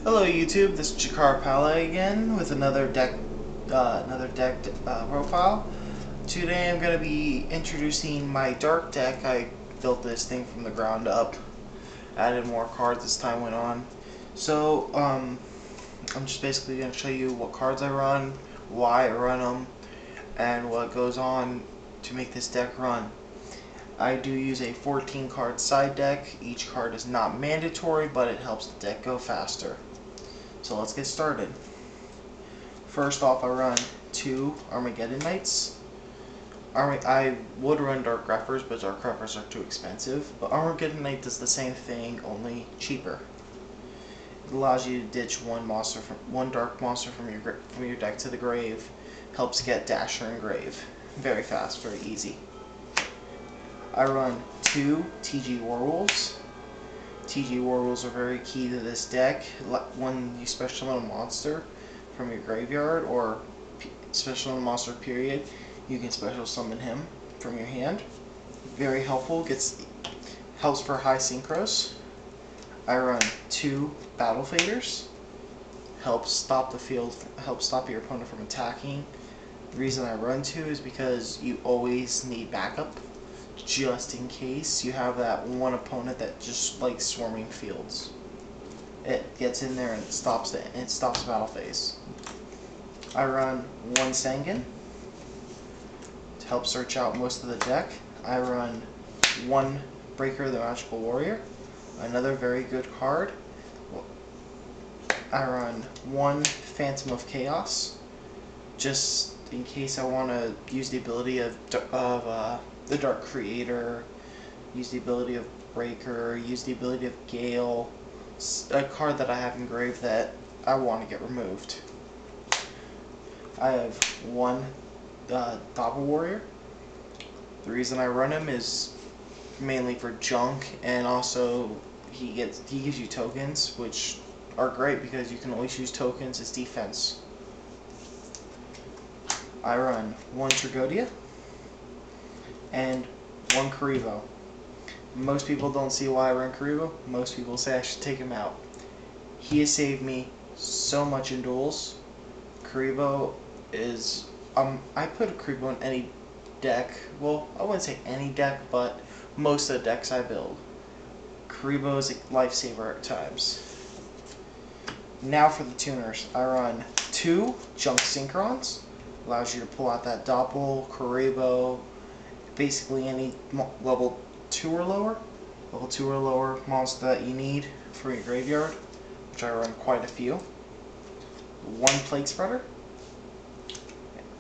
Hello YouTube, this is Jakar Pala again with another deck profile. Today I'm going to be introducing my dark deck. I built this thing from the ground up, added more cards as time went on. So I'm just basically going to show you what cards I run, why I run them, and what goes on to make this deck run. I do use a 14 card side deck. Each card is not mandatory, but it helps the deck go faster. So let's get started. First off, I run 2 Armageddon Knights. I would run Dark Greffers, but Dark Greffers are too expensive. But Armageddon Knight does the same thing, only cheaper. It allows you to ditch one dark monster from your deck to the grave. Helps get Dasher and Grave. Very fast, very easy. I run 2 TG Warwolves. TG Warwolves are very key to this deck. When you special summon a monster from your graveyard, or special summon a monster period, you can special summon him from your hand. Very helpful, helps for high synchros. I run 2 Battle Faders. Helps stop your opponent from attacking. The reason I run 2 is because you always need backup, just in case you have that one opponent that just likes swarming fields. It gets in there and it stops battle phase. I run 1 Sangan to help search out most of the deck. I run 1 Breaker the Magical Warrior, another very good card. I run 1 Phantom of Chaos, just in case I want to use the ability of the Dark Creator, use the ability of Breaker, use the ability of Gale, a card that I have engraved that I want to get removed. I have 1 Doppel Warrior. The reason I run him is mainly for junk, and also he gives you tokens, which are great because you can always use tokens as defense. I run 1 Tragodia and 1 Kuriboh. Most people don't see why I run Kuriboh. Most people say I should take him out. He has saved me so much in duels. Kuriboh is I put a Kuriboh in any deck. Well, I wouldn't say any deck, but most of the decks I build. Kuriboh is a lifesaver at times. Now for the tuners. I run 2 Junk Synchrons. Allows you to pull out that Doppel, Kuriboh, basically any level 2 or lower monster that you need for your graveyard, which I run quite a few. 1 Plague Spreader,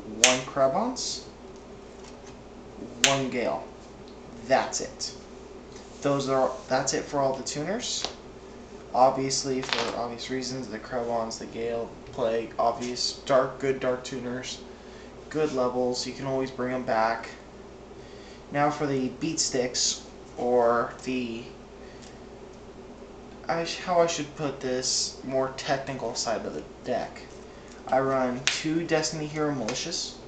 1 Krabons, 1 Gale. That's it. That's it for all the tuners. Obviously, for obvious reasons, the Krabons, the Gale, Plague, obvious good dark tuners, good levels. You can always bring them back. Now for the beat sticks, or how I should put this, more technical side of the deck. I run 2 Destiny Hero Malicious,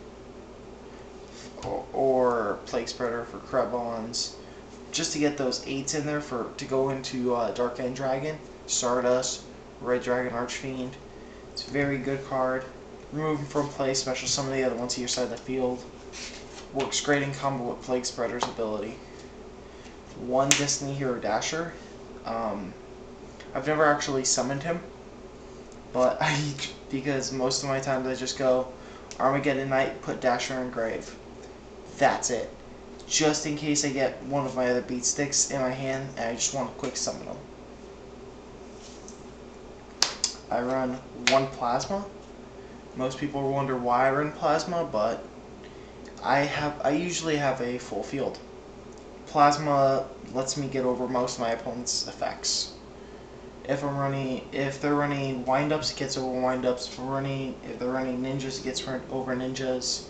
or Plague Spreader for Krabons, just to get those 8s in there to go into Dark End Dragon, Stardust, Red Dragon Archfiend. It's a very good card. Remove them from play, special summon the other ones to your side of the field. Works great in combo with Plague Spreader's ability. 1 Destiny Hero Dasher. I've never actually summoned him, but because most of my times I just go Armageddon Knight, put Dasher in grave. That's it. Just in case I get one of my other beat sticks in my hand and I just want to quick summon them. I run 1 Plasma. Most people wonder why I run Plasma, but I usually have a full field. Plasma lets me get over most of my opponent's effects. If they're running windups, it gets over windups. If they're running ninjas, it gets over ninjas.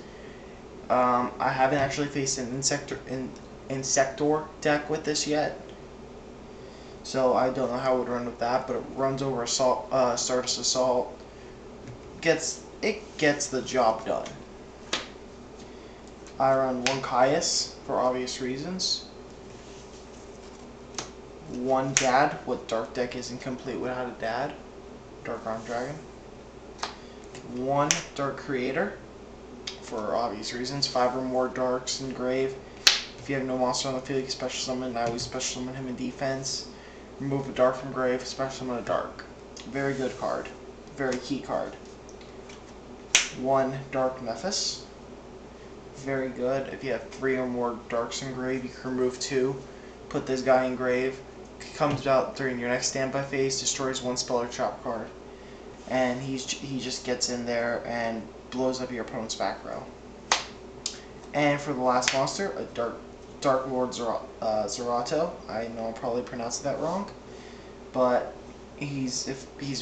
I haven't actually faced an Insector deck with this yet, so I don't know how it would run with that. But it runs over Stardust Assault. It gets the job done. I run 1 Caius for obvious reasons. One dad. What dark deck isn't complete without a dad? Dark Arm Dragon. 1 Dark Creator, for obvious reasons. 5 or more Darks in grave. If you have no monster on the field, you can special summon. I always special summon him in defense. Remove a Dark from grave, special summon a Dark. Very good card. Very key card. 1 Dark Nephis. Very good. If you have 3 or more Darks in grave, you can remove 2. Put this guy in grave. Comes out during your next standby phase, destroys 1 spell or trap card. And he just gets in there and blows up your opponent's back row. And for the last monster, a Dark Lord Zerato. I know I'm probably pronouncing that wrong, but he's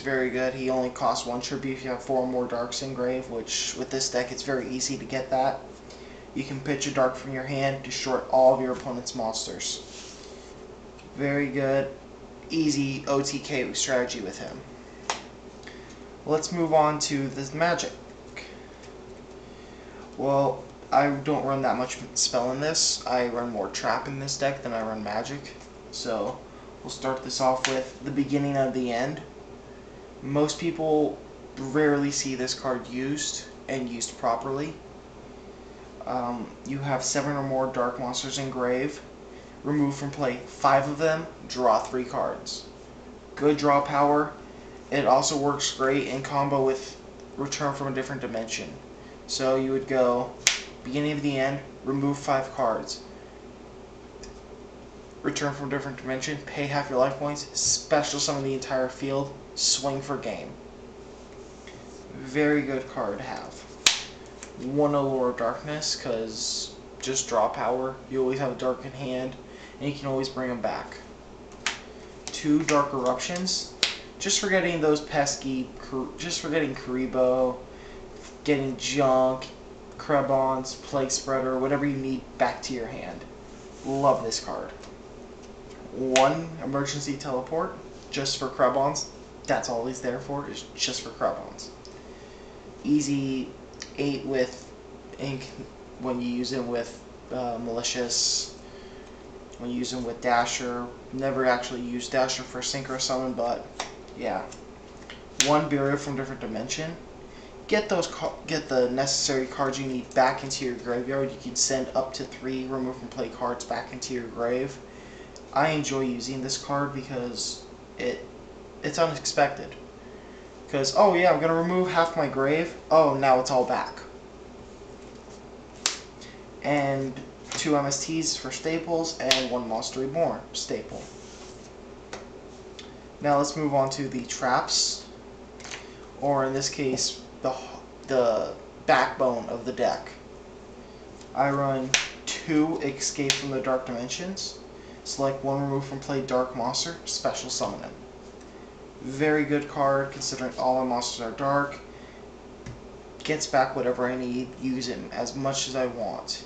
very good. He only costs 1 tribute if you have 4 or more Darks in grave, which with this deck it's very easy to get that. You can pitch a Dark from your hand, destroy all of your opponent's monsters. Very good, easy OTK strategy with him. Let's move on to this Magic. Well, I don't run that much spell in this. I run more trap in this deck than I run Magic. So we'll start this off with the beginning of the end. Most people rarely see this card used and used properly. You have 7 or more Dark monsters in grave. Remove from play 5 of them, draw 3 cards. Good draw power. It also works great in combo with Return from a Different Dimension. So you would go beginning of the end, remove 5 cards. Return from a Different Dimension, pay half your life points, special summon the entire field, swing for game. Very good card to have. 1 Allure of Darkness, because just draw power. You always have a Dark in hand, and you can always bring them back. 2 Dark Eruptions. Just for getting those pesky, just for getting Kuriboh, getting Junk, Krebons, Plague Spreader, whatever you need back to your hand. Love this card. 1 Emergency Teleport, just for Krebons. That's all he's there for, is just for Krebons. Easy 8 with ink when you use him with Malicious. When you use him with Dasher. Never actually use Dasher for Synchro Summon, but yeah. 1 Burial from Different Dimension. Get the necessary cards you need back into your graveyard. You can send up to 3 remove from play cards back into your grave. I enjoy using this card because it's unexpected. Because, oh yeah, I'm going to remove half my grave. Oh, now it's all back. And 2 MSTs for staples and 1 Monster Reborn staple. Now let's move on to the traps, or in this case, the backbone of the deck. I run 2 Escape from the Dark Dimensions. Select 1 remove from play Dark Monster, special summon him. Very good card considering all my monsters are dark. Gets back whatever I need, use him as much as I want.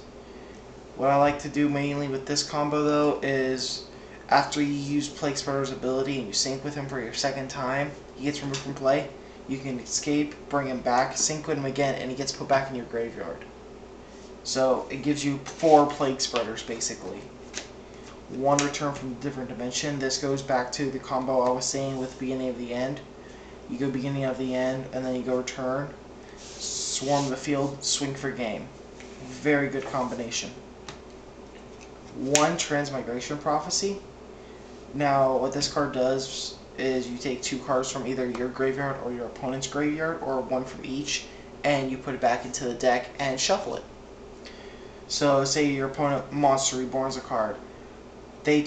What I like to do mainly with this combo though is after you use Plague Spreader's ability and you sync with him for your 2nd time, he gets removed from play. You can escape, bring him back, sync with him again, and he gets put back in your graveyard. So it gives you 4 Plague Spreaders basically. 1 Return from a Different Dimension. This goes back to the combo I was saying with beginning of the end. You go beginning of the end, and then you go return. Swarm the field, swing for game. Very good combination. 1 Transmigration Prophecy. Now, what this card does is you take 2 cards from either your graveyard or your opponent's graveyard, or 1 from each, and you put it back into the deck and shuffle it. So, say your opponent Monster Reborns a card. They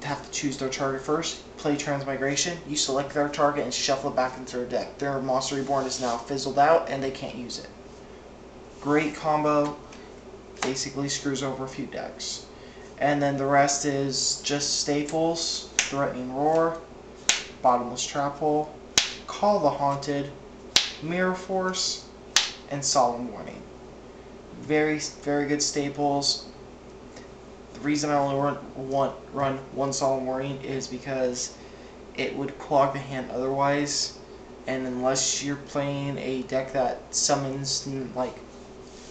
have to choose their target first, play Transmigration, you select their target and shuffle it back into their deck. Their Monster Reborn is now fizzled out and they can't use it. Great combo, basically screws over a few decks. And then the rest is just staples: Threatening Roar, Bottomless Trap Hole, Call the Haunted, Mirror Force, and Solemn Warning. Very, very good staples. The reason I only run 1 Solemn Warning is because it would clog the hand otherwise, and unless you're playing a deck that summons like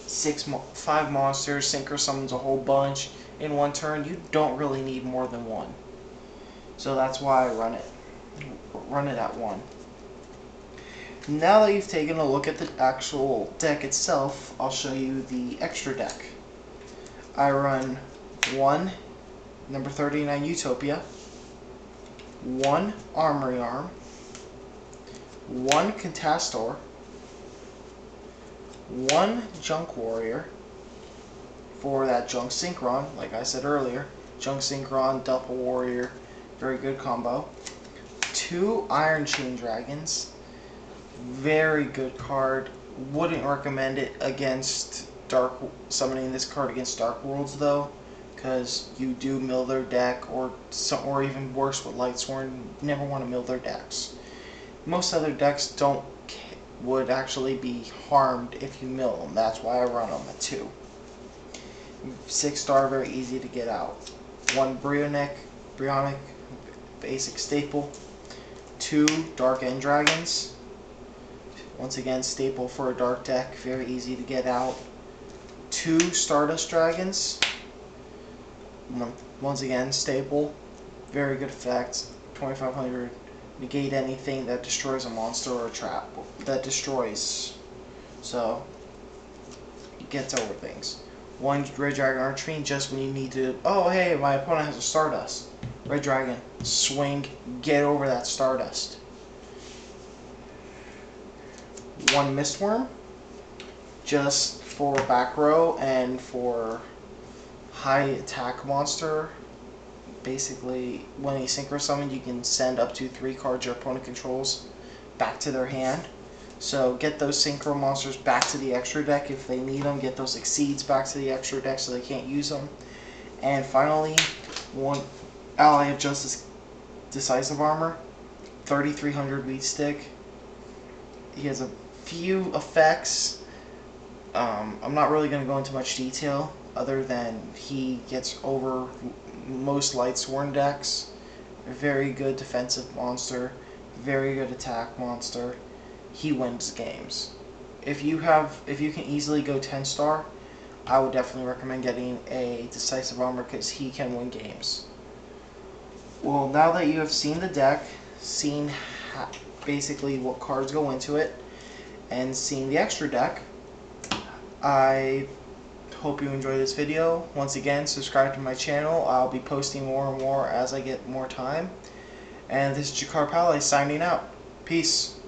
5 monsters, synchro summons a whole bunch in 1 turn, you don't really need more than 1. So that's why I run it. run it at 1. Now that you've taken a look at the actual deck itself, I'll show you the extra deck. I run 1 number 39 Utopia, 1 Armory Arm, 1 Contastor, 1 Junk Warrior for that Junk Synchron, like I said earlier. Junk Synchron, Double Warrior, very good combo. 2 Iron Chain Dragons, very good card. Wouldn't recommend it against summoning this card against Dark Worlds though, because you do mill their deck, or even worse with Lightsworn, you never want to mill their decks. Most other decks would actually be harmed if you mill them. That's why I run them at 2. 6-star, very easy to get out. 1 Brionic basic staple. 2 Dark End Dragons. Once again, staple for a dark deck, very easy to get out. 2 Stardust Dragons. Once again, staple, very good effect. 2500. Negate anything that destroys a monster or a trap. That destroys. So, it gets over things. 1 Red Dragon Archfiend, just when you need to, oh hey, my opponent has a Stardust. Red Dragon, swing, get over that Stardust. 1 Mistworm, just for back row and for high attack monster. Basically, when he synchro summons, you can send up to 3 cards your opponent controls back to their hand. So get those synchro monsters back to the extra deck if they need them. Get those Exceeds back to the extra deck so they can't use them. And finally, 1 Ally of Justice Decisive Armor, 3300 Weed Stick. He has a few effects. I'm not really going to go into much detail other than he gets over most Lightsworn decks. Very good defensive monster, very good attack monster. He wins games. If you can easily go 10-star, I would definitely recommend getting a Decisive Armor because he can win games. Well, now that you have seen the deck, seen basically what cards go into it, and seen the extra deck, I hope you enjoyed this video. Once again, subscribe to my channel. I'll be posting more and more as I get more time. And this is Jakar Pally signing out. Peace.